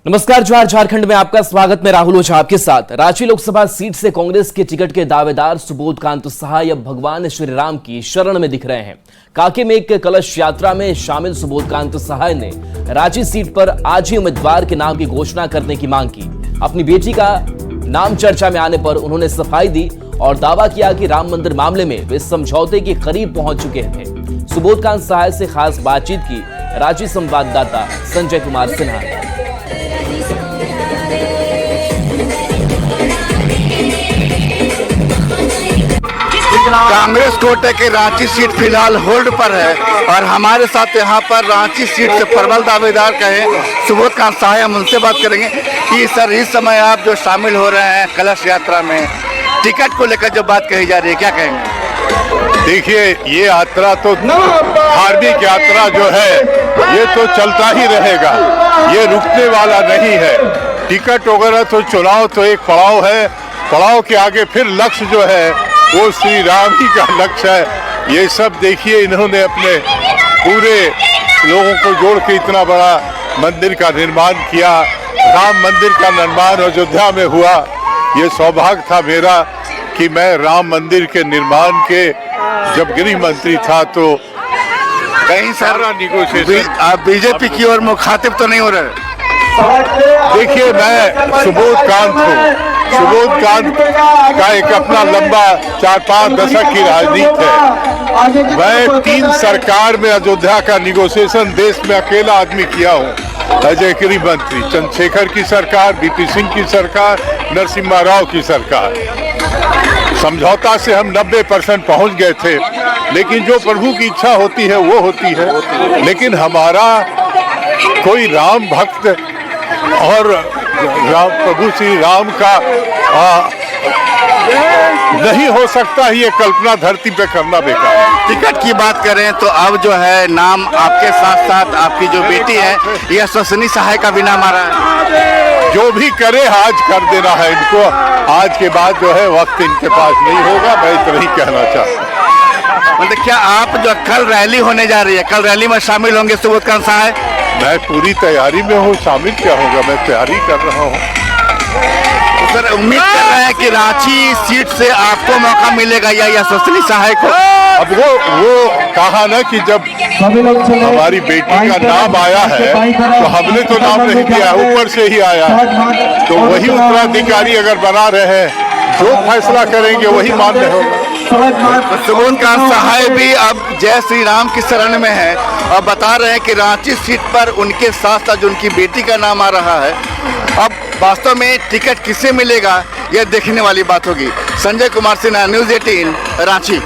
नमस्कार, जोहार। झारखंड में आपका स्वागत। मैं राहुल ओझा आपके साथ। रांची लोकसभा सीट से कांग्रेस के टिकट के दावेदार सुबोध कांत सहाय अब भगवान श्री राम की शरण में दिख रहे हैं। कांके में एक कलश यात्रा में शामिल सुबोध कांत सहाय ने रांची सीट पर आज ही उम्मीदवार के नाम की घोषणा करने की मांग की। अपनी बेटी का नाम चर्चा में आने पर उन्होंने सफाई दी और दावा किया कि राम मंदिर मामले में वे समझौते के करीब पहुंच चुके थे। सुबोध कांत सहाय से खास बातचीत की रांची संवाददाता संजय कुमार सिन्हा ने। कांग्रेस कोटे की रांची सीट फिलहाल होल्ड पर है और हमारे साथ यहाँ पर रांची सीट से प्रबल दावेदार कहे सुबोध कांत सहाय, हम उनसे बात करेंगे कि सर इस समय आप जो शामिल हो रहे हैं कलश यात्रा में, टिकट को लेकर जो बात कही जा रही है, क्या कहेंगे? देखिए, ये यात्रा तो धार्मिक यात्रा जो है ये तो चलता ही रहेगा, ये रुकने वाला नहीं है। टिकट वगैरह तो चुनाव तो एक पड़ाव है, पड़ाव के आगे फिर लक्ष्य जो है वो श्री राम ही का लक्ष्य है। ये सब देखिए, इन्होंने अपने पूरे लोगों को जोड़ के इतना बड़ा मंदिर का निर्माण किया। राम मंदिर का निर्माण अयोध्या में हुआ। ये सौभाग्य था मेरा कि मैं राम मंदिर के निर्माण के जब गृह मंत्री था तो कहीं सारा निगोशिएशन। आप बीजेपी की ओर मुखातिब तो नहीं हो रहे? देखिए, मैं सुबोध कांत हूँ। सुबोध कांत का एक अपना लंबा 4-5 दशक की राजनीति है। मैं 3 सरकार में अयोध्या का निगोशिएशन देश में अकेला आदमी किया हूँ। अजय गृह मंत्री, चंद्रशेखर की सरकार, बीपी सिंह की सरकार, नरसिम्हा राव की सरकार। समझौता से हम 90% पहुंच गए थे, लेकिन जो प्रभु की इच्छा होती है वो होती है। लेकिन हमारा कोई राम भक्त और प्रभु श्री राम का नहीं हो सकता, ये कल्पना धरती पे करना बेकार है। टिकट की बात करें तो अब जो है नाम आपके साथ साथ आपकी जो बेटी है यशस्विनी सहाय का भी नाम आ रहा है। जो भी करे आज कर देना है इनको। आज के बाद जो है वक्त इनके पास नहीं होगा, मैं इतना ही कहना चाहता हूँ। मतलब क्या आप जो कल रैली होने जा रही है, कल रैली में शामिल होंगे सुबोध कांत सहाय? मैं पूरी तैयारी में हूँ, शामिल क्या होगा, मैं तैयारी कर रहा हूँ। सर उम्मीद कर रहे हैं कि रांची सीट से आपको मौका मिलेगा या यशस्विनी सहाय को? अब वो कहा ना कि जब हमारी बेटी का नाम आया है तो हमने तो नाम नहीं दिया, ऊपर से ही आया है। तो वही उत्तराधिकारी अगर बना रहे हैं, जो फैसला करेंगे वही मान्य होगा। सुबोध कांत सहाय भी अब जय श्री राम की शरण में है और बता रहे हैं कि रांची सीट पर उनके साथ साथ जो उनकी बेटी का नाम आ रहा है। अब वास्तव में टिकट किसे मिलेगा यह देखने वाली बात होगी। संजय कुमार सिन्हा, न्यूज़ 18 रांची।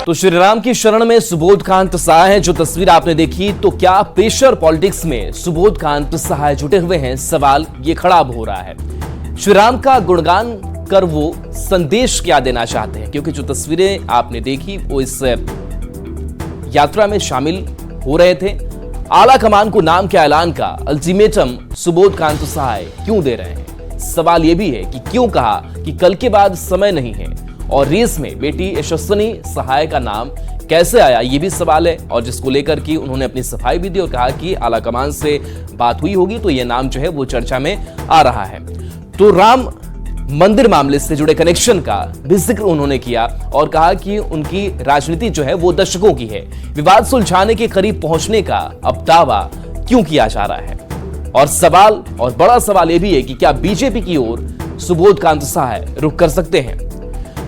तो श्री राम की शरण में सुबोध कांत सहाय हैं। जो तस्वीर आपने देखी, तो क्या प्रेशर पॉलिटिक्स में सुबोध कांत सहाय जुटे हुए हैं? सवाल ये खड़ा हो रहा है। श्री राम का गुणगान कर वो संदेश क्या देना चाहते हैं? क्योंकि जो तस्वीरें आपने देखी वो इस यात्रा में शामिल हो रहे थे। आला कमान को नाम के ऐलान का अल्टीमेटम सुबोध कांत सहाय क्यों दे रहे हैं? सवाल यह भी है कि क्यों कहा कि कल के बाद समय नहीं है, और रेस में बेटी यशस्विनी सहाय का नाम कैसे आया, ये भी सवाल है। और जिसको लेकर कि उन्होंने अपनी सफाई भी दी और कहा कि आला कमान से बात हुई होगी तो यह नाम जो है वो चर्चा में आ रहा है। तो राम मंदिर मामले से जुड़े कनेक्शन का भी जिक्र उन्होंने किया और कहा कि उनकी राजनीति जो है वो दशकों की है। विवाद सुलझाने के करीब पहुंचने का अब दावा क्यों किया जा रहा है? और सवाल, और बड़ा सवाल यह भी है कि क्या बीजेपी की ओर सुबोध कांत सहाय रुख कर सकते हैं?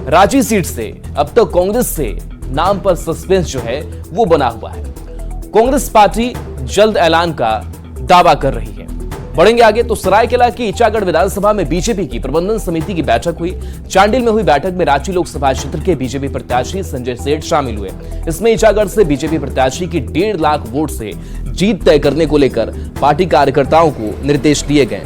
रांची सीट से अब तक कांग्रेस से नाम पर सस्पेंस जो है वो बना हुआ है। कांग्रेस पार्टी जल्द ऐलान का दावा कर रही है। बढ़ेंगे आगे तो सरायकेला की ईचागढ़ विधानसभा में बीजेपी की प्रबंधन समिति की बैठक हुई। चांडिल में हुई बैठक में रांची लोकसभा क्षेत्र के बीजेपी प्रत्याशी संजय सेठ शामिल हुए। इसमें ईचागढ़ से बीजेपी प्रत्याशी की 1.5 लाख वोट से जीत तय करने को लेकर पार्टी कार्यकर्ताओं को निर्देश दिए गए।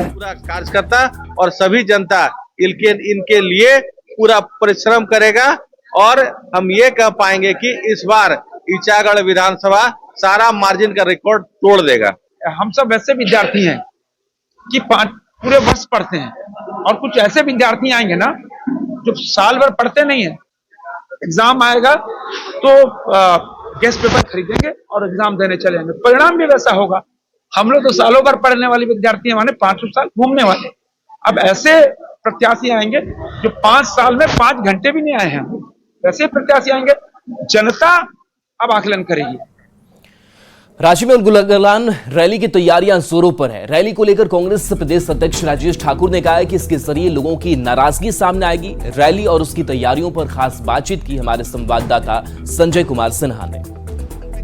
पूरा कार्यकर्ता और सभी जनता इनके लिए पूरा परिश्रम करेगा और हम ये कह पाएंगे कि इस बार ईचागढ़ विधानसभा सारा मार्जिन का रिकॉर्ड तोड़ देगा। हम सब ऐसे विद्यार्थी हैं कि पूरे वर्ष पढ़ते हैं और कुछ ऐसे विद्यार्थी आएंगे ना जो साल भर पढ़ते नहीं है, एग्जाम आएगा तो गेस्ट पेपर खरीदेंगे और एग्जाम देने चलेंगे, परिणाम भी वैसा होगा। हम लोग तो सालों भर पढ़ने वाले विद्यार्थी हैं, माने 5 साल घूमने वाले। अब ऐसे प्रत्याशी आएंगे जो 5 साल में 5 घंटे भी नहीं आए हैं, वैसे प्रत्याशी आएंगे, जनता अब आकलन करेगी। रांची में उलगुलान रैली की तैयारियां जोरों पर है। रैली को लेकर कांग्रेस प्रदेश अध्यक्ष राजेश ठाकुर ने कहा है कि इसके जरिए लोगों की नाराजगी सामने आएगी। रैली और उसकी तैयारियों पर खास बातचीत की हमारे संवाददाता संजय कुमार सिन्हा ने।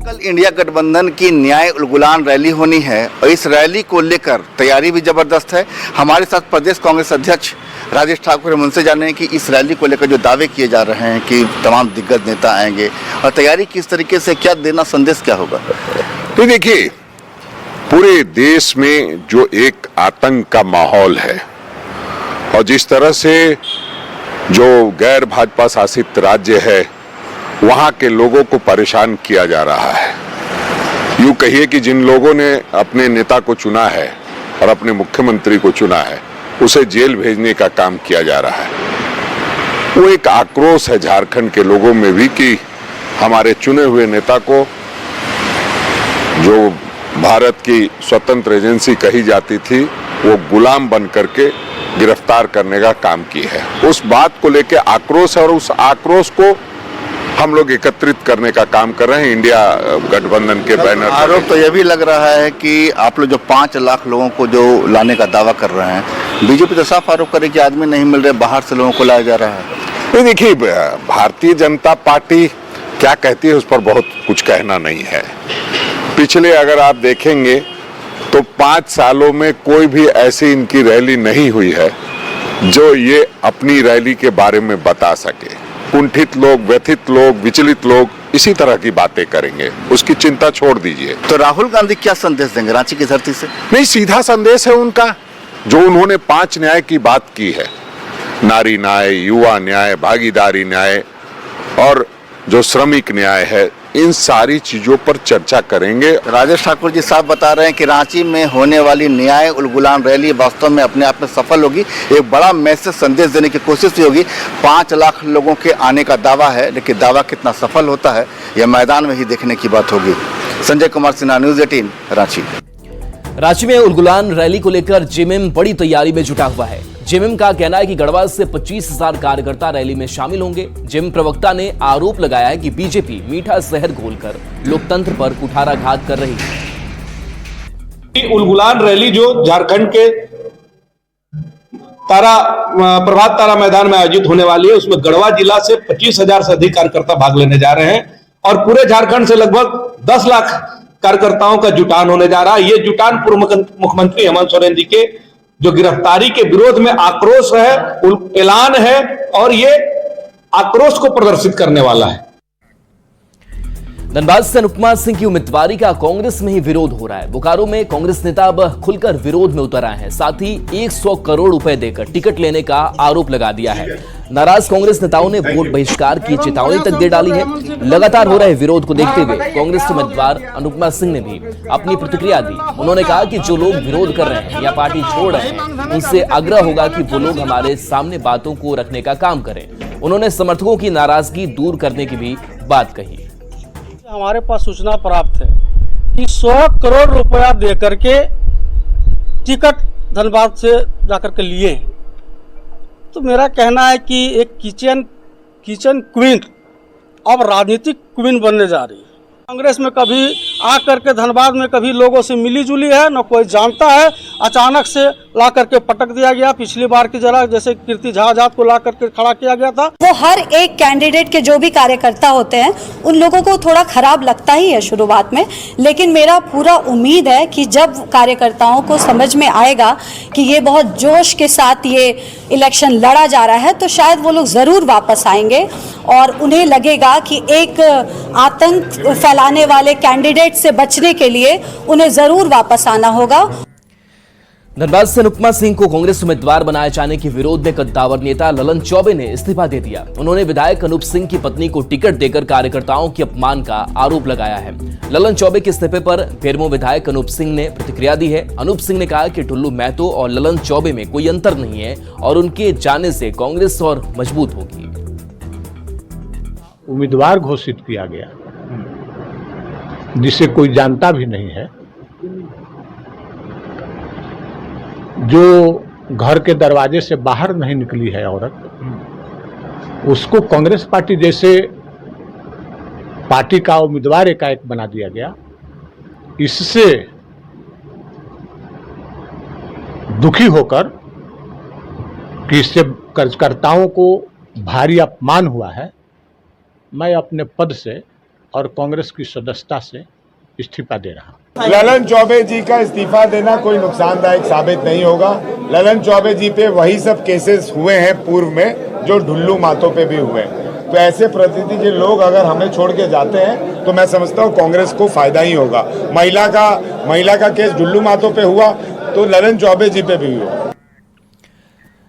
कल इंडिया गठबंधन की न्याय उलगुलान रैली होनी है और इस रैली को लेकर तैयारी भी जबरदस्त है। हमारे साथ प्रदेश कांग्रेस अध्यक्ष राजेश ठाकुर, हम उनसे जाने कि इस रैली को लेकर जो दावे किए जा रहे हैं कि तमाम दिग्गज नेता आएंगे और तैयारी किस तरीके से, क्या देना संदेश क्या होगा? तो देखिए, पूरे देश में जो एक आतंक का माहौल है और जिस तरह से जो गैर भाजपा शासित राज्य है वहां के लोगों को परेशान किया जा रहा है। यूं कहिए कि जिन लोगों ने अपने नेता को चुना है और अपने मुख्यमंत्री को चुना है उसे जेल भेजने का काम किया जा रहा है। वो एक आक्रोश है झारखंड के लोगों में भी कि हमारे चुने हुए नेता को, जो भारत की स्वतंत्र एजेंसी कही जाती थी, वो गुलाम बन करके गिरफ्तार करने का काम की है। उस बात को लेकर आक्रोश है और उस आक्रोश को हम लोग एकत्रित करने का काम कर रहे हैं इंडिया गठबंधन के बैनर। आरोप तो यह भी लग रहा है कि आप लोग जो 5 लाख लोगों को जो लाने का दावा कर रहे हैं, बीजेपी तो साफ आरोप करे कि आदमी नहीं मिल रहे, बाहर से लोगों को लाया जा रहा है। देखिए, भारतीय जनता पार्टी क्या कहती है उस पर बहुत कुछ कहना नहीं है। पिछले अगर आप देखेंगे तो 5 सालों में कोई भी ऐसी इनकी रैली नहीं हुई है जो ये अपनी रैली के बारे में बता सके। कुंठित लोग, व्यथित लोग, विचलित लोग इसी तरह की बातें करेंगे, उसकी चिंता छोड़ दीजिए। तो राहुल गांधी क्या संदेश देंगे रांची की धरती से? नहीं, सीधा संदेश है उनका, जो उन्होंने 5 न्याय की बात की है, नारी न्याय, युवा न्याय, भागीदारी न्याय और जो श्रमिक न्याय है, इन सारी चीजों पर चर्चा करेंगे। राजेश ठाकुर जी साहब बता रहे हैं कि रांची में होने वाली न्याय उलगुलान रैली वास्तव में अपने आप में सफल होगी, एक बड़ा मैसेज संदेश देने की कोशिश भी होगी। 5 लाख लोगों के आने का दावा है, लेकिन दावा कितना सफल होता है यह मैदान में ही देखने की बात होगी। संजय कुमार सिन्हा, न्यूज़ 18, रांची। रांची में उलगुलान रैली को लेकर जेएमएम बड़ी तैयारी में जुटा हुआ है। जेएमएम का कहना है कि गढ़वा से 25,000 कार्यकर्ता रैली में शामिल होंगे। जेएमएम प्रवक्ता ने आरोप लगाया है कि बीजेपी मीठा जहर घोलकर लोकतंत्र पर कुठाराघात कर रही है। उलगुलान रैली जो झारखंड के प्रभात तारा मैदान में आयोजित होने वाली है, उसमें गढ़वा जिला से 25,000 से अधिक कार्यकर्ता भाग लेने जा रहे हैं और पूरे झारखंड से लगभग 10 लाख कार्यकर्ताओं का जुटान होने जा रहा है। ये जुटान पूर्व मुख्यमंत्री हेमंत सोरेन जी के जो गिरफ्तारी के विरोध में आक्रोश है, ऐलान है और ये आक्रोश को प्रदर्शित करने वाला है। धनबाद से अनुपमा सिंह की उम्मीदवारी का कांग्रेस में ही विरोध हो रहा है। बोकारो में कांग्रेस नेता अब खुलकर विरोध में उतर आए हैं, साथ ही 100 करोड़ रुपए देकर टिकट लेने का आरोप लगा दिया है। नाराज कांग्रेस नेताओं ने वोट बहिष्कार की चेतावनी तक दे डाली है। लगातार हो रहे विरोध को देखते हुए कांग्रेस उम्मीदवार अनुपमा सिंह ने भी अपनी प्रतिक्रिया दी। उन्होंने कहा कि जो लोग विरोध कर रहे हैं या पार्टी छोड़ रहे हैं, उनसे आग्रह होगा कि वो लोग हमारे सामने बातों को रखने का काम करें। उन्होंने समर्थकों की नाराजगी दूर करने की भी बात कही। हमारे पास सूचना प्राप्त है कि 100 करोड़ रुपया देकर के टिकट धनबाद से जाकर के लिए हैं। तो मेरा कहना है कि एक किचन क्वीन अब राजनीतिक क्वीन बनने जा रही है। कांग्रेस में कभी आकर के धनबाद में कभी लोगों से मिली जुली है, न कोई जानता है। अचानक से ला करके पटक दिया गया। पिछली बार की जरा जैसे कीर्ति झा आजाद को ला करके खड़ा किया गया था। वो हर एक कैंडिडेट के जो भी कार्यकर्ता होते हैं उन लोगों को थोड़ा खराब लगता ही है शुरुआत में, लेकिन मेरा पूरा उम्मीद है कि जब कार्यकर्ताओं को समझ में आएगा कि ये बहुत जोश के साथ ये इलेक्शन लड़ा जा रहा है, तो शायद वो लोग ज़रूर वापस आएंगे और उन्हें लगेगा कि एक आतंक फैलाने वाले कैंडिडेट से बचने के लिए उन्हें ज़रूर वापस आना होगा। धनबाद से नुकमा सिंह को कांग्रेस उम्मीदवार बनाए जाने के विरोध में कद्दावर नेता ललन चौबे ने इस्तीफा दे दिया। उन्होंने विधायक अनूप सिंह की पत्नी को टिकट देकर कार्यकर्ताओं के अपमान का आरोप लगाया है। ललन चौबे के इस्तीफे पर बेरमो विधायक अनूप सिंह ने प्रतिक्रिया दी है। अनूप सिंह ने कहा कि टुल्लू महतो और ललन चौबे में कोई अंतर नहीं है और उनके जाने से कांग्रेस और मजबूत होगी। उम्मीदवार घोषित किया गया जिसे कोई जानता भी नहीं है, जो घर के दरवाजे से बाहर नहीं निकली है औरत, उसको कांग्रेस पार्टी जैसे पार्टी का उम्मीदवार एकाएक बना दिया गया। इससे दुखी होकर कि इससे कार्यकर्ताओं को भारी अपमान हुआ है, मैं अपने पद से और कांग्रेस की सदस्यता से इस्तीफा दे रहा हूं। ललन चौबे जी का इस्तीफा देना कोई नुकसानदायक साबित नहीं होगा। ललन चौबे जी पे वही सब केसेस हुए हैं पूर्व में जो ढुल्लू मातों पे भी हुए हैं। तो ऐसे प्रकृति के लोग अगर हमें छोड़ के जाते हैं तो मैं समझता हूँ कांग्रेस को फायदा ही होगा। महिला का केस ढुल्लू मातों पे हुआ तो ललन चौबे जी पे भी हुआ।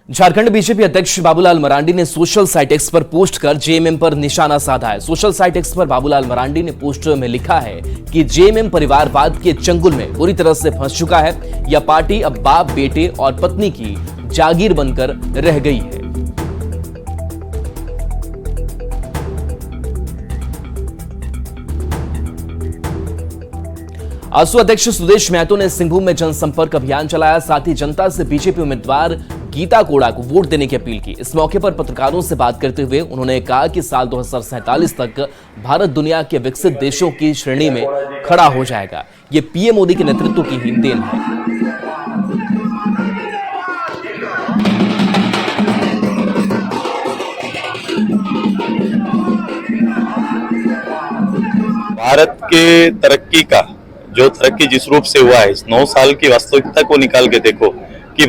झारखंड बीजेपी अध्यक्ष बाबूलाल मरांडी ने सोशल साइट एक्स पर पोस्ट कर जेएमएम पर निशाना साधा है। सोशल साइट एक्स पर बाबूलाल मरांडी ने पोस्ट में लिखा है कि जेएमएम परिवारवाद के चंगुल में बुरी तरह से फंस चुका है। यह पार्टी अब बाप, बेटे और पत्नी की जागीर बनकर रह गई है। आसू अध्यक्ष सुदेश महतो ने सिंहभूम में जनसंपर्क अभियान चलाया। साथ ही जनता से बीजेपी उम्मीदवार गीता कोड़ा को वोट देने की अपील की। इस मौके पर पत्रकारों से बात करते हुए उन्होंने कहा कि साल 2047 तक भारत दुनिया के विकसित देशों की श्रेणी में खड़ा हो जाएगा। ये पीएम मोदी के नेतृत्व की ही देन है। भारत के तरक्की का जो तरक्की जिस रूप से हुआ है, इस 9 साल की वास्तविकता को निकाल के देखो कि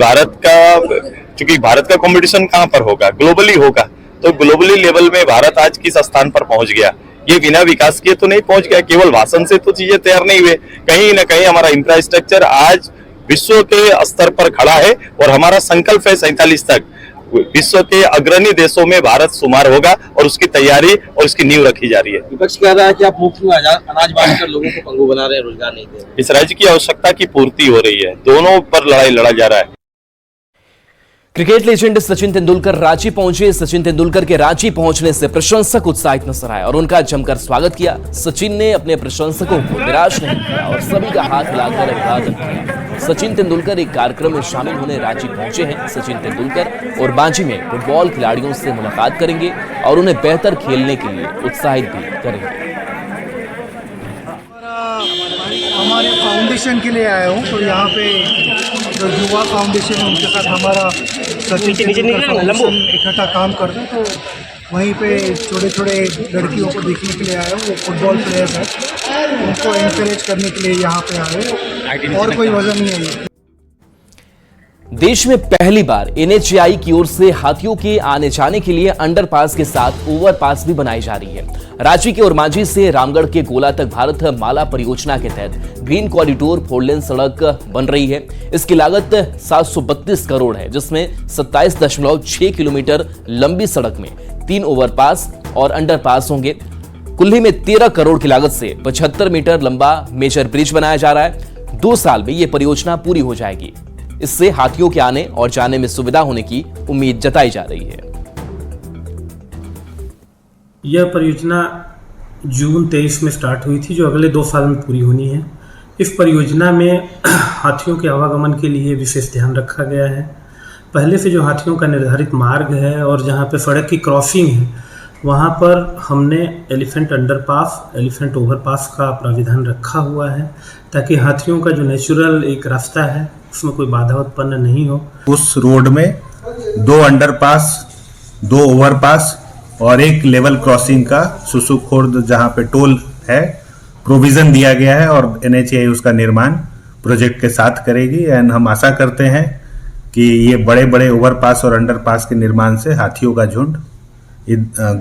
चूंकि भारत का कंपटीशन कहां पर होगा, ग्लोबली होगा, तो ग्लोबली लेवल में भारत आज किस स्थान पर पहुंच गया। ये बिना विकास किए तो नहीं पहुंच गया, केवल भाषण से तो चीजें तैयार नहीं हुए। कहीं ना कहीं हमारा इंफ्रास्ट्रक्चर आज विश्व के स्तर पर खड़ा है और हमारा संकल्प है 47 तक विश्व के अग्रणी देशों में भारत शुमार होगा और उसकी तैयारी और उसकी नींव रखी जा रही है। विपक्ष कह रहा है कि आप मुफ्त में अनाज बांटकर लोगों को पंगु बना रहे हैं, रोजगार नहीं दे रहे। इस राज्य की आवश्यकता की पूर्ति हो रही है, दोनों पर लड़ाई लड़ा जा रहा है। क्रिकेट लेजेंड सचिन तेंदुलकर रांची पहुंचे। सचिन तेंदुलकर के रांची पहुंचने से प्रशंसक उत्साहित नजर आए और उनका जमकर स्वागत किया। सचिन ने अपने प्रशंसकों को निराश नहीं किया और सभी का हाथ हिलाकर अभिवादन किया। सचिन तेंदुलकर एक कार्यक्रम में शामिल होने रांची पहुंचे हैं। सचिन तेंदुलकर और बांची में फुटबॉल खिलाड़ियों से मुलाकात करेंगे और उन्हें बेहतर खेलने के लिए उत्साहित भी करेंगे। हमारे फाउंडेशन के लिए आया हूँ, तो यहाँ पे जो युवा फाउंडेशन है उनके साथ हमारा सचिन तेंदुलकर फाउंडेशन इकट्ठा काम करते हैं, तो वहीं पे छोटे छोटे लड़कियों को देखने के लिए आया हूँ। वो फुटबॉल प्लेयर्स हैं, उनको एनकरेज करने के लिए यहाँ पे आए हूँ और कोई वजह नहीं है। देश में पहली बार एनएचएआई की ओर से हाथियों के आने जाने के लिए अंडरपास के साथ ओवरपास भी बनाई जा रही है। रांची के ओरमांझी से रामगढ़ के गोला तक भारत माला परियोजना के तहत ग्रीन कॉरिडोर 4 लेन सड़क बन रही है। इसकी लागत 732 करोड़ है, जिसमें 27.6 किलोमीटर लंबी सड़क में 3 ओवरपास और अंडरपास होंगे। कुल्ली में 13 करोड़ की लागत से 75 मीटर लंबा मेजर ब्रिज बनाया जा रहा है। 2 साल में यह परियोजना पूरी हो जाएगी। इससे हाथियों के आने और जाने में सुविधा होने की उम्मीद जताई जा रही है। यह परियोजना जून 23 में स्टार्ट हुई थी, जो अगले 2 साल में पूरी होनी है। इस परियोजना में हाथियों के आवागमन के लिए विशेष ध्यान रखा गया है। पहले से जो हाथियों का निर्धारित मार्ग है और जहाँ पे सड़क की क्रॉसिंग है, वहाँ पर हमने एलिफेंट अंडरपास, एलिफेंट ओवरपास का प्राविधान रखा हुआ है, ताकि हाथियों का जो नेचुरल एक रास्ता है उसमें कोई बाधा उत्पन्न नहीं हो। उस रोड में 2 अंडरपास, 2 ओवरपास और 1 लेवल क्रॉसिंग का सुसुखुर्द जहाँ पे टोल है प्रोविजन दिया गया है और एनएचएआई उसका निर्माण प्रोजेक्ट के साथ करेगी। एंड हम आशा करते हैं कि ये बड़े बड़े ओवरपास और अंडरपास के निर्माण से हाथियों का झुंड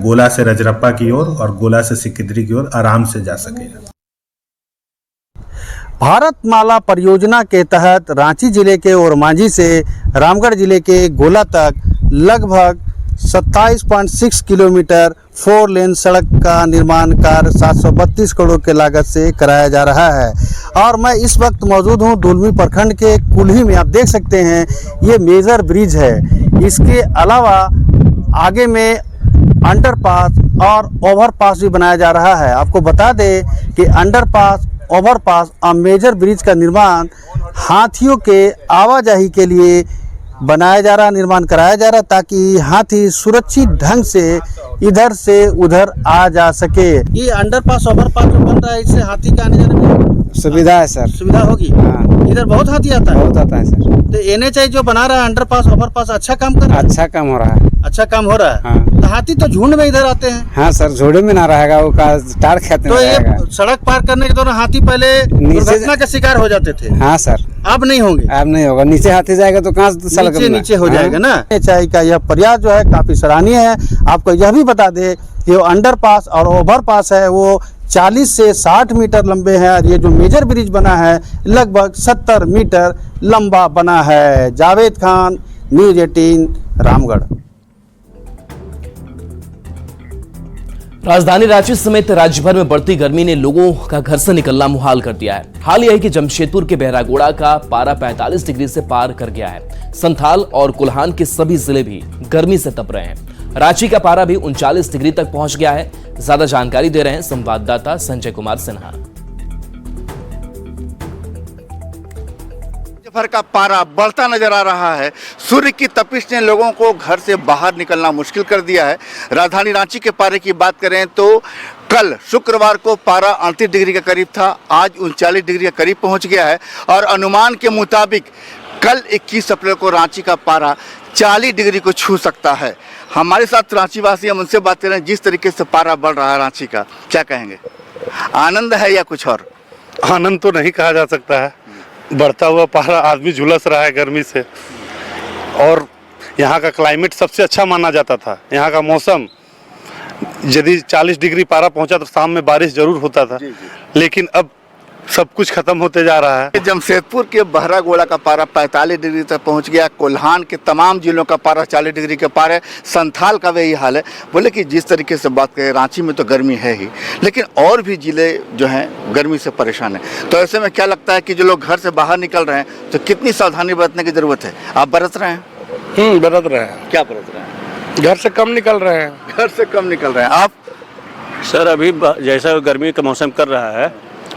गोला से रजरप्पा की ओर और गोला से सिकिदरी की ओर आराम से जा सकेगा। भारतमाला परियोजना के तहत रांची जिले के ओरमांझी से रामगढ़ जिले के गोला तक लगभग 27.6 किलोमीटर 4 लेन सड़क का निर्माण कार्य 732 करोड़ के लागत से कराया जा रहा है। और मैं इस वक्त मौजूद हूं दुलमी प्रखंड के कुल्ही में। आप देख सकते हैं ये मेजर ब्रिज है। इसके अलावा आगे में अंडरपास और ओवरपास भी बनाया जा रहा है। आपको बता दें कि अंडरपास, ओवरपास और मेजर ब्रिज का निर्माण हाथियों के आवाजाही के लिए बनाया जा रहा, निर्माण कराया जा रहा, ताकि हाथी सुरक्षित ढंग से इधर से उधर आ जा सके। ये अंडरपास ओवरपास जो बन रहा है, इससे हाथी का आने जाने में सुविधा है सर। सुविधा होगी। हाँ। इधर बहुत हाथी आता है। बहुत आता है सर। तो NHAI जो बना रहा है अंडरपास ओवरपास अच्छा काम कर रहा है। अच्छा काम हो रहा है। अच्छा काम हो रहा है। हाँ। तो हाथी तो झुंड में इधर आते हैं। हाँ सर, झुंड में ना रहेगा, वो का टार खेत में तो रहेगा। ये सड़क पार करने के दौरान हाथी पहले दुर्घटना का शिकार हो जाते थे। हाँ सर, अब नहीं होंगे। अब नहीं होगा। नीचे हाथी जाएगा तो कहाँ सड़क नीचे हो जाएगा ना। NHAI का यह प्रयास जो है काफी सराहनीय है। आपको यह भी बता दे कि वो अंडरपास और ओवरपास है वो 40 से 60 मीटर लंबे हैं और ये जो मेजर ब्रिज बना है लगभग 70 मीटर लंबा बना है। जावेद खान, न्यूज़ 18 रामगढ़। राजधानी रांची समेत राज्य भर में बढ़ती गर्मी ने लोगों का घर से निकलना मुहाल कर दिया है। हाल यह है कि जमशेदपुर के बहरागोड़ा का पारा 45 डिग्री से पार कर गया है। संथाल और कुल्हान के सभी जिले भी गर्मी से तप रहे हैं। रांची का पारा भी 39 डिग्री तक पहुंच गया है। ज्यादा जानकारी दे रहे हैं संवाददाता संजय कुमार सिन्हा। भर का पारा बढ़ता नजर आ रहा है। सूर्य की तपिश ने लोगों को घर से बाहर निकलना मुश्किल कर दिया है। राजधानी रांची के पारे की बात करें तो कल शुक्रवार को पारा 38 डिग्री के करीब था, आज 39 डिग्री के करीब पहुंच गया है और अनुमान के मुताबिक कल 21 अप्रैल को रांची का पारा 40 डिग्री को छू सकता है। हमारे साथ रांची वासी, हम उनसे बात करें जिस तरीके से पारा बढ़ रहा है रांची का, क्या कहेंगे? आनंद है या कुछ और? आनंद तो नहीं कहा जा सकता है। बढ़ता हुआ पारा आदमी झुलस रहा है गर्मी से। और यहाँ का क्लाइमेट सबसे अच्छा माना जाता था। यहाँ का मौसम, यदि 40 डिग्री पारा पहुँचा तो शाम में बारिश जरूर होता था, लेकिन अब सब कुछ खत्म होते जा रहा है। जमशेदपुर के बहरागोड़ा का पारा 45 डिग्री तक पहुंच गया। कोल्हान के तमाम जिलों का पारा 40 डिग्री के पार है। संथाल का वही हाल है। बोले कि जिस तरीके से बात करें, रांची में तो गर्मी है ही, लेकिन और भी जिले जो हैं गर्मी से परेशान हैं। तो ऐसे में क्या लगता है कि जो लोग घर से बाहर निकल रहे हैं तो कितनी सावधानी बरतने की जरूरत है? आप बरत रहे हैं? बरत रहे हैं। क्या बरत रहे हैं? घर से कम निकल रहे हैं। घर से कम निकल रहे हैं। आप? सर, अभी जैसा गर्मी का मौसम कर रहा है,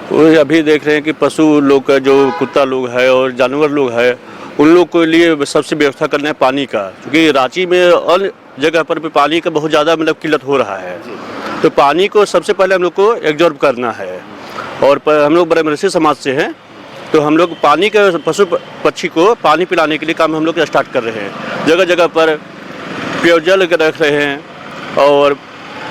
वो अभी देख रहे हैं कि पशु लोग का, जो कुत्ता लोग है और जानवर लोग है, उन लोग के लिए सबसे व्यवस्था करना है पानी का, क्योंकि रांची में अन्य जगह पर भी पानी का बहुत ज़्यादा किल्लत हो रहा है। तो पानी को सबसे पहले हम लोग को एब्जॉर्ब करना है। और हम लोग ब्रह्मर्षि समाज से हैं, तो हम लोग पानी के पशु पक्षी को पानी पिलाने के लिए काम हम लोग स्टार्ट कर रहे हैं। जगह जगह पर पेयजल रख रहे हैं और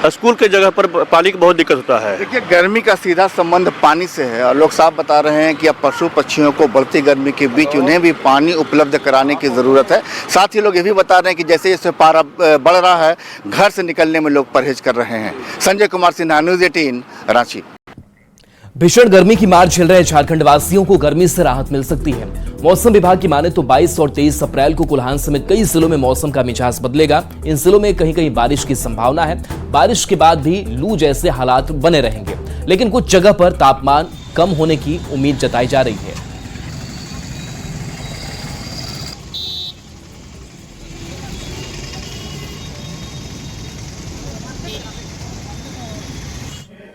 स्कूल के जगह पर पानी की बहुत दिक्कत होता है। देखिए, गर्मी का सीधा संबंध पानी से है और लोग साफ बता रहे हैं कि अब पशु पक्षियों को बढ़ती गर्मी के बीच उन्हें भी पानी उपलब्ध कराने की ज़रूरत है। साथ ही लोग ये भी बता रहे हैं कि जैसे जैसे पारा बढ़ रहा है, घर से निकलने में लोग परहेज कर रहे हैं। संजय कुमार सिन्हा, न्यूज़ 18 रांची। भीषण गर्मी की मार झेल रहे झारखंड वासियों को गर्मी से राहत मिल सकती है। मौसम विभाग की माने तो 22 और 23 अप्रैल को कोल्हान समेत कई जिलों में मौसम का मिजाज बदलेगा। इन जिलों में कहीं कहीं बारिश की संभावना है। बारिश के बाद भी लू जैसे हालात बने रहेंगे, लेकिन कुछ जगह पर तापमान कम होने की उम्मीद जताई जा रही है।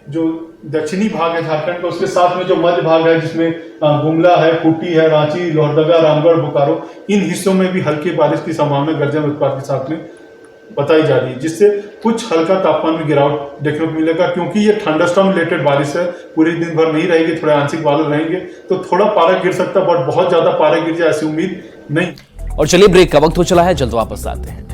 जो दक्षिणी भाग है झारखंड का, उसके साथ में जो मध्य भाग है जिसमें गुमला है, खूंटी है, रांची, लोहरदगा, रामगढ़, बोकारो, इन हिस्सों में भी हल्की बारिश की संभावना गर्जन उत्पाद के साथ में बताई जा रही है, जिससे कुछ हल्का तापमान में गिरावट देखने को मिलेगा। क्योंकि ये थंडरस्टॉर्म रिलेटेड बारिश है, पूरे दिन भर नहीं रहेगी, थोड़े आंशिक बादल रहेंगे, तो थोड़ा पारा गिर सकता है, बट बहुत ज्यादा पारा गिर जाए ऐसी उम्मीद नहीं। और चलिए, ब्रेक का वक्त हो चला है, जल्द वापस आते हैं।